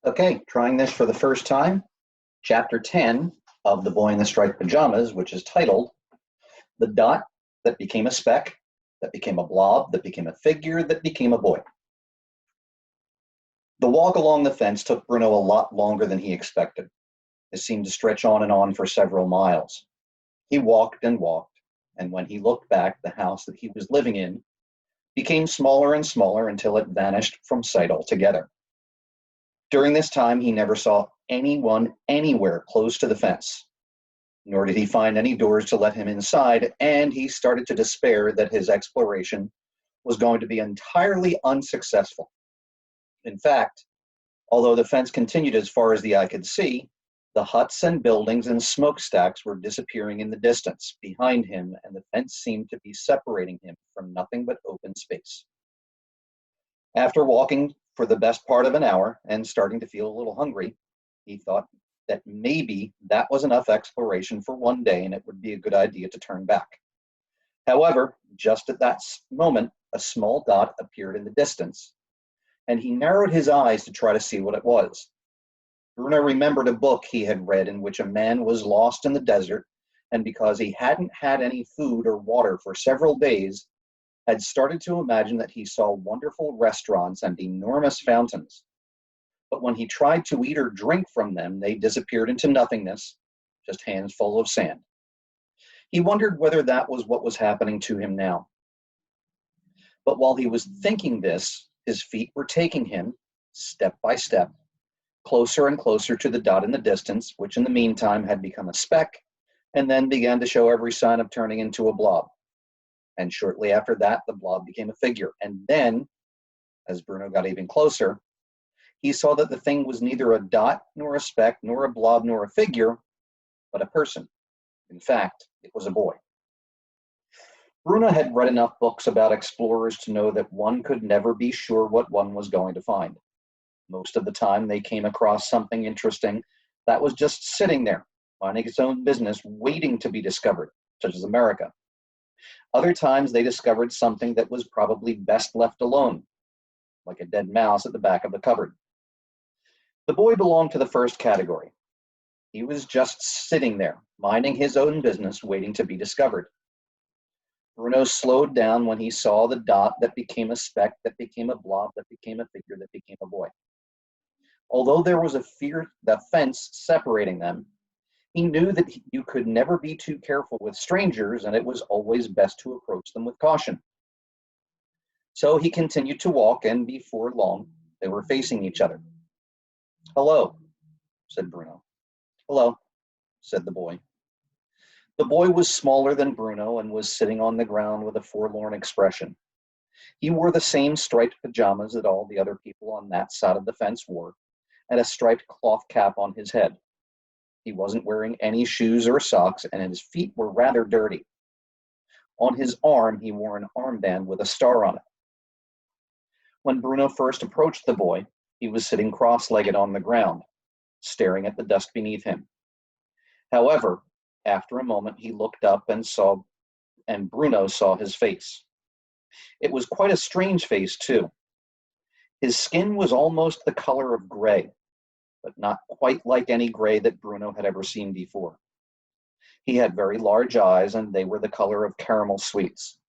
Okay, trying this for the first time. Chapter 10 of The Boy in the Striped Pajamas, which is titled The Dot That Became a Speck, That Became a Blob, That Became a Figure, That Became a Boy. The walk along the fence took Bruno a lot longer than he expected. It seemed to stretch on and on for several miles. He walked and walked, and when he looked back, the house that he was living in became smaller and smaller until it vanished from sight altogether. During this time, he never saw anyone anywhere close to the fence, nor did he find any doors to let him inside, and he started to despair that his exploration was going to be entirely unsuccessful. In fact, although the fence continued as far as the eye could see, the huts and buildings and smokestacks were disappearing in the distance behind him, and the fence seemed to be separating him from nothing but open space. After walking for the best part of an hour and starting to feel a little hungry, he thought that maybe that was enough exploration for one day and it would be a good idea to turn back. However, just at that moment, a small dot appeared in the distance, and he narrowed his eyes to try to see what it was. Bruno remembered a book he had read in which a man was lost in the desert, and because he hadn't had any food or water for several days, had started to imagine that he saw wonderful restaurants and enormous fountains. But when he tried to eat or drink from them, they disappeared into nothingness, just hands full of sand. He wondered whether that was what was happening to him now. But while he was thinking this, his feet were taking him, step by step, closer and closer to the dot in the distance, which in the meantime had become a speck, and then began to show every sign of turning into a blob. And shortly after that, the blob became a figure. And then, as Bruno got even closer, he saw that the thing was neither a dot, nor a speck, nor a blob, nor a figure, but a person. In fact, it was a boy. Bruno had read enough books about explorers to know that one could never be sure what one was going to find. Most of the time, they came across something interesting that was just sitting there, minding its own business, waiting to be discovered, such as America. Other times, they discovered something that was probably best left alone, like a dead mouse at the back of the cupboard. The boy belonged to the first category. He was just sitting there, minding his own business, waiting to be discovered. Bruno slowed down when he saw the dot that became a speck, that became a blob, that became a figure, that became a boy. Although there was the fence separating them, he knew that you could never be too careful with strangers, and it was always best to approach them with caution. So he continued to walk, and before long, they were facing each other. "Hello," said Bruno. "Hello," said the boy. The boy was smaller than Bruno and was sitting on the ground with a forlorn expression. He wore the same striped pajamas that all the other people on that side of the fence wore, and a striped cloth cap on his head. He wasn't wearing any shoes or socks, and his feet were rather dirty. On his arm, he wore an armband with a star on it. When Bruno first approached the boy, he was sitting cross-legged on the ground, staring at the dust beneath him. However, after a moment, he looked up and Bruno saw his face. It was quite a strange face, too. His skin was almost the color of gray, but not quite like any gray that Bruno had ever seen before. He had very large eyes, and they were the color of caramel sweets.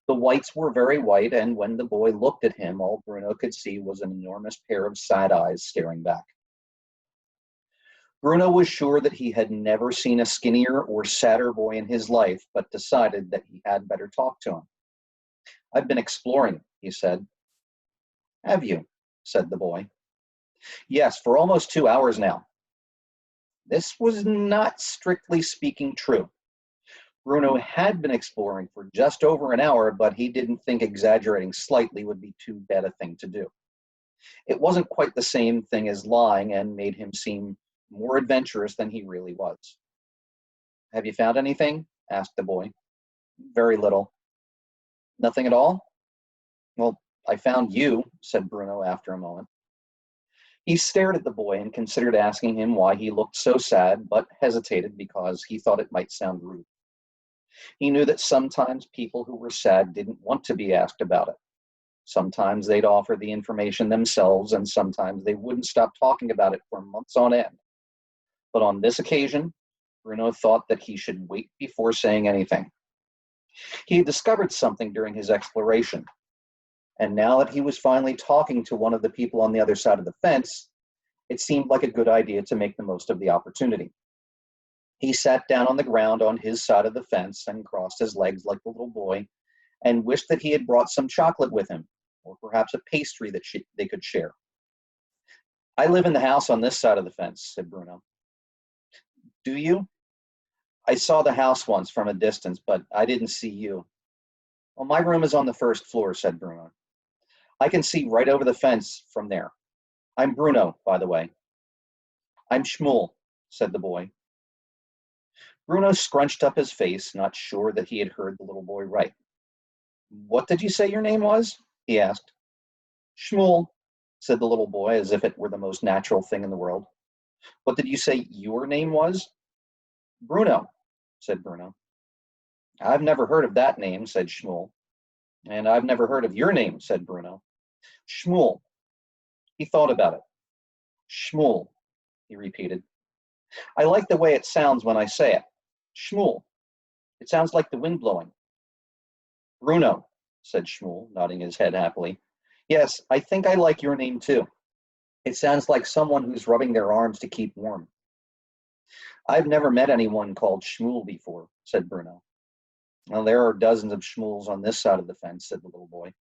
The whites were very white, and when the boy looked at him, all Bruno could see was an enormous pair of sad eyes staring back. Bruno was sure that he had never seen a skinnier or sadder boy in his life, but decided that he had better talk to him. "I've been exploring," he said. "Have you?" said the boy. "Yes, for almost 2 hours now." This was not strictly speaking true. Bruno had been exploring for just over an hour, but he didn't think exaggerating slightly would be too bad a thing to do. It wasn't quite the same thing as lying and made him seem more adventurous than he really was. "Have you found anything?" asked the boy. "Very little." "Nothing at all?" "Well, I found you," said Bruno after a moment. He stared at the boy and considered asking him why he looked so sad, but hesitated because he thought it might sound rude. He knew that sometimes people who were sad didn't want to be asked about it. Sometimes they'd offer the information themselves, and sometimes they wouldn't stop talking about it for months on end. But on this occasion, Bruno thought that he should wait before saying anything. He had discovered something during his exploration, and now that he was finally talking to one of the people on the other side of the fence, it seemed like a good idea to make the most of the opportunity. He sat down on the ground on his side of the fence and crossed his legs like a little boy and wished that he had brought some chocolate with him, or perhaps a pastry that they could share. "I live in the house on this side of the fence," said Bruno. "Do you? I saw the house once from a distance, but I didn't see you." "Well, my room is on the first floor," said Bruno. "I can see right over the fence from there. I'm Bruno, by the way." "I'm Shmuel," said the boy. Bruno scrunched up his face, not sure that he had heard the little boy right. "What did you say your name was?" he asked. "Shmuel," said the little boy, as if it were the most natural thing in the world. "What did you say your name was?" "Bruno," said Bruno. "I've never heard of that name," said Shmuel. "And I've never heard of your name," said Bruno. "Shmuel." He thought about it. "Shmuel," he repeated. "I like the way it sounds when I say it. Shmuel. It sounds like the wind blowing." "Bruno," said Shmuel, nodding his head happily. "Yes, I think I like your name too. It sounds like someone who's rubbing their arms to keep warm." "I've never met anyone called Shmuel before," said Bruno. "Well, there are dozens of Shmuels on this side of the fence," said the little boy.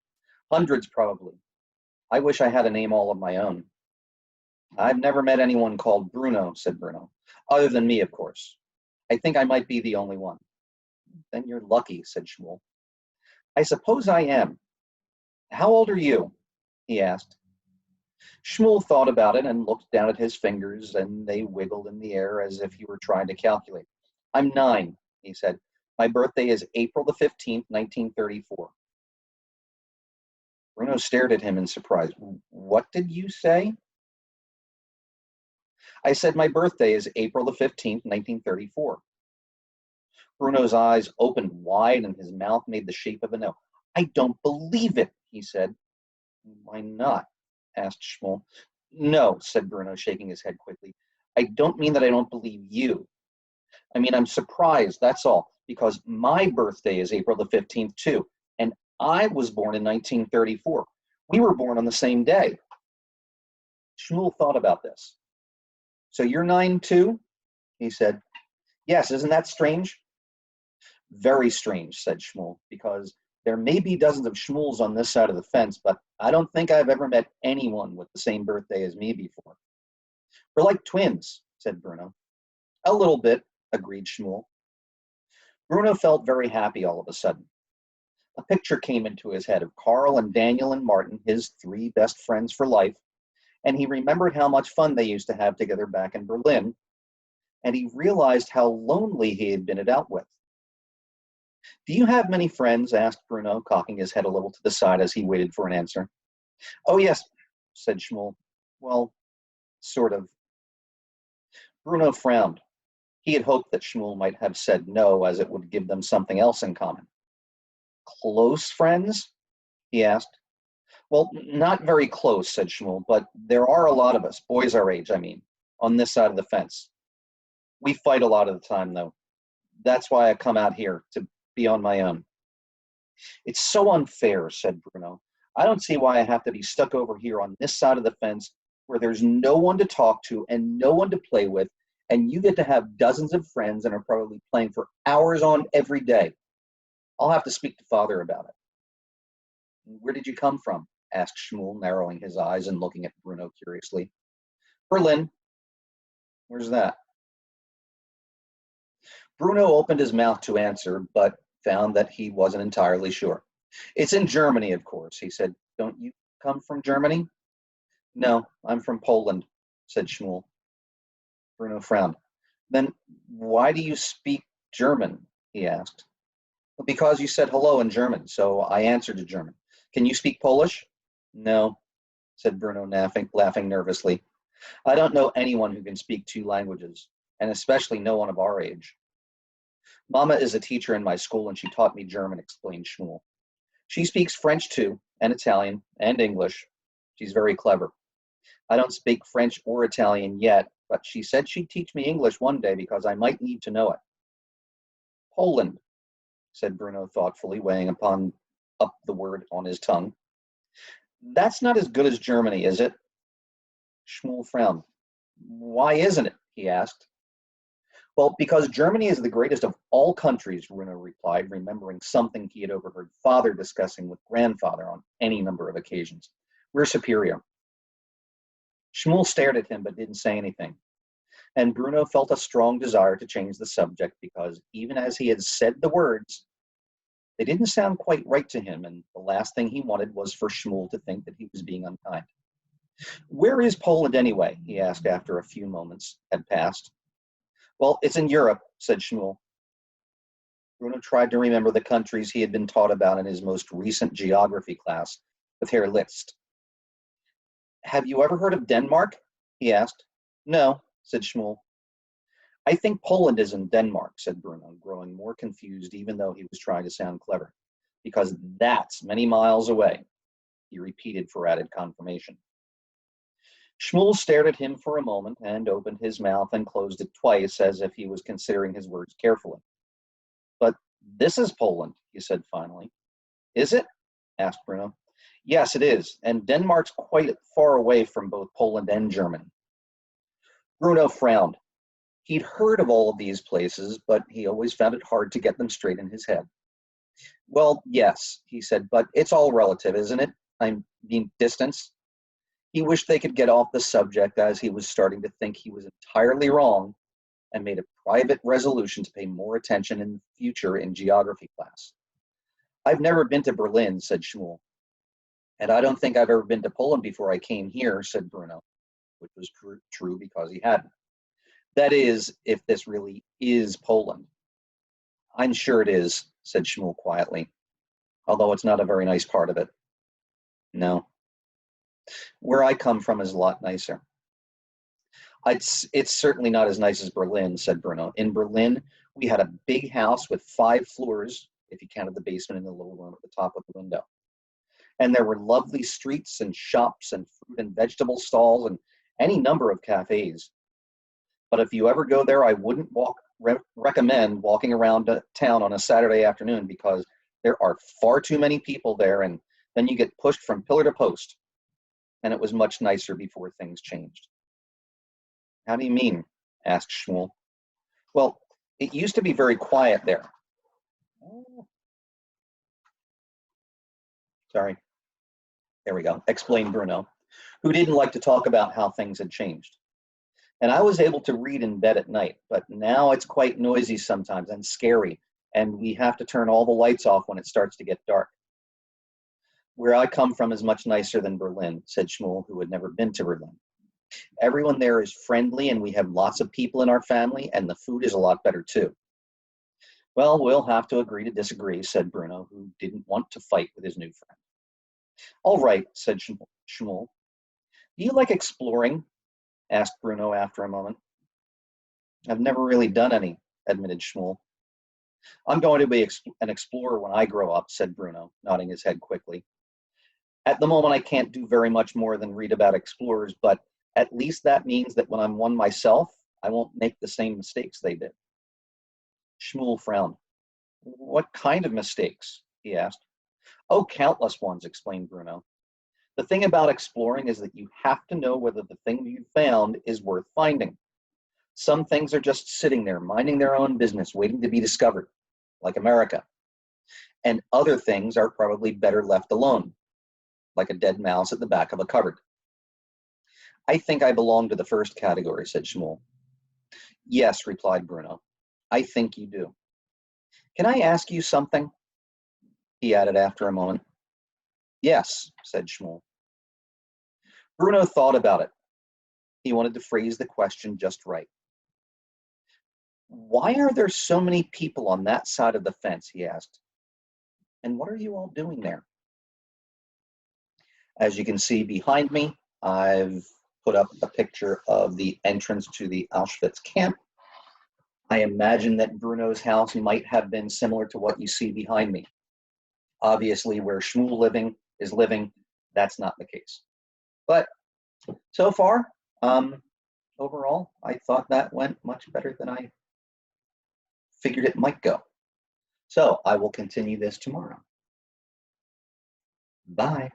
"Hundreds, probably. I wish I had a name all of my own." "I've never met anyone called Bruno," said Bruno. "Other than me, of course. I think I might be the only one." "Then you're lucky," said Shmuel. "I suppose I am. How old are you?" he asked. Shmuel thought about it and looked down at his fingers, and they wiggled in the air as if he were trying to calculate. "I'm 9, he said. "My birthday is April the 15th, 1934. Bruno stared at him in surprise. "What did you say?" "I said my birthday is April the 15th, 1934. Bruno's eyes opened wide and his mouth made the shape of an O. "I don't believe it," he said. "Why not?" asked Shmuel. "No," said Bruno, shaking his head quickly. "I don't mean that I don't believe you. I mean, I'm surprised, that's all, because my birthday is April the 15th, too, and I was born in 1934. We were born on the same day." Shmuel thought about this. "So you're 9 too?" he said. "Yes, isn't that strange?" "Very strange," said Shmuel, "because there may be dozens of Shmuels on this side of the fence, but I don't think I've ever met anyone with the same birthday as me before." "We're like twins," said Bruno. "A little bit," agreed Shmuel. Bruno felt very happy all of a sudden. A picture came into his head of Carl and Daniel and Martin, his 3 best friends for life, and he remembered how much fun they used to have together back in Berlin, and he realized how lonely he had been it out with. "Do you have many friends?" asked Bruno, cocking his head a little to the side as he waited for an answer. "Oh, yes," said Shmuel. "Well, sort of." Bruno frowned. He had hoped that Shmuel might have said no, as it would give them something else in common. "Close friends?" he asked. "Well, not very close," said Shmuel, "but there are a lot of us, boys our age, I mean, on this side of the fence. We fight a lot of the time, though. That's why I come out here, to be on my own." "It's so unfair," said Bruno. "I don't see why I have to be stuck over here on this side of the fence where there's no one to talk to and no one to play with, and you get to have dozens of friends and are probably playing for hours on every day. I'll have to speak to Father about it." "Where did you come from?" asked Shmuel, narrowing his eyes and looking at Bruno curiously. "Berlin." "Where's that?" Bruno opened his mouth to answer, but found that he wasn't entirely sure. "It's in Germany, of course," he said. "Don't you come from Germany?" "No, I'm from Poland," said Shmuel. Bruno frowned. "Then why do you speak German?" he asked. "Well, because you said hello in German, so I answered in German. Can you speak Polish?" "No," said Bruno, laughing nervously. "I don't know anyone who can speak 2 languages, and especially no one of our age." "Mama is a teacher in my school, and she taught me German," explained Shmuel. "She speaks French too, and Italian and English. She's very clever. I don't speak French or Italian yet, but she said she'd teach me English one day because I might need to know it. Poland, said Bruno thoughtfully, weighing up the word on his tongue. That's not as good as Germany, is it? Shmuel frowned. Why isn't it? He asked. Well, because Germany is the greatest of all countries, Bruno replied, remembering something he had overheard father discussing with grandfather on any number of occasions. We're superior. Shmuel stared at him but didn't say anything. And Bruno felt a strong desire to change the subject because even as he had said the words, they didn't sound quite right to him, and the last thing he wanted was for Shmuel to think that he was being unkind. Where is Poland anyway? He asked after a few moments had passed. Well, it's in Europe, said Shmuel. Bruno tried to remember the countries he had been taught about in his most recent geography class with Herr List. Have you ever heard of Denmark? He asked. No, said Shmuel. I think Poland is in Denmark, said Bruno, growing more confused even though he was trying to sound clever. Because that's many miles away, he repeated for added confirmation. Shmuel stared at him for a moment and opened his mouth and closed it twice as if he was considering his words carefully. But this is Poland, he said finally. Is it? Asked Bruno. Yes, it is, and Denmark's quite far away from both Poland and Germany. Bruno frowned. He'd heard of all of these places, but he always found it hard to get them straight in his head. Well, yes, he said, but it's all relative, isn't it? I mean, distance. He wished they could get off the subject as he was starting to think he was entirely wrong and made a private resolution to pay more attention in the future in geography class. I've never been to Berlin, said Shmuel. And I don't think I've ever been to Poland before I came here, said Bruno, which was true because he hadn't. That is, if this really is Poland. I'm sure it is, said Shmuel quietly, although it's not a very nice part of it. No. Where I come from is a lot nicer. It's certainly not as nice as Berlin, said Bruno. In Berlin, we had a big house with 5 floors, if you counted the basement and the little room at the top of the window. And there were lovely streets and shops and fruit and vegetable stalls and any number of cafes. But if you ever go there, I wouldn't recommend walking around town on a Saturday afternoon because there are far too many people there and then you get pushed from pillar to post. And it was much nicer before things changed. How do you mean? Asked Shmuel. Well, it used to be very quiet there. Sorry. There we go, explained Bruno, who didn't like to talk about how things had changed. And I was able to read in bed at night, but now it's quite noisy sometimes and scary, and we have to turn all the lights off when it starts to get dark. Where I come from is much nicer than Berlin, said Shmuel, who had never been to Berlin. Everyone there is friendly, and we have lots of people in our family, and the food is a lot better too. Well, we'll have to agree to disagree, said Bruno, who didn't want to fight with his new friend. All right, said Shmuel. Do you like exploring? Asked Bruno after a moment. I've never really done any, admitted Shmuel. I'm going to be an explorer when I grow up, said Bruno, nodding his head quickly. At the moment, I can't do very much more than read about explorers, but at least that means that when I'm one myself, I won't make the same mistakes they did. Shmuel frowned. What kind of mistakes? He asked. Oh, countless ones, explained Bruno. The thing about exploring is that you have to know whether the thing you found is worth finding. Some things are just sitting there, minding their own business, waiting to be discovered, like America. And other things are probably better left alone, like a dead mouse at the back of a cupboard. I think I belong to the first category, said Shmuel. Yes, replied Bruno. I think you do. Can I ask you something? He added after a moment. Yes, said Shmuel. Bruno thought about it. He wanted to phrase the question just right. Why are there so many people on that side of the fence, he asked. And what are you all doing there? As you can see behind me, I've put up a picture of the entrance to the Auschwitz camp. I imagine that Bruno's house might have been similar to what you see behind me. Obviously, where Shmuel living is living. That's not the case. But so far, overall, I thought that went much better than I figured it might go. So I will continue this tomorrow. Bye.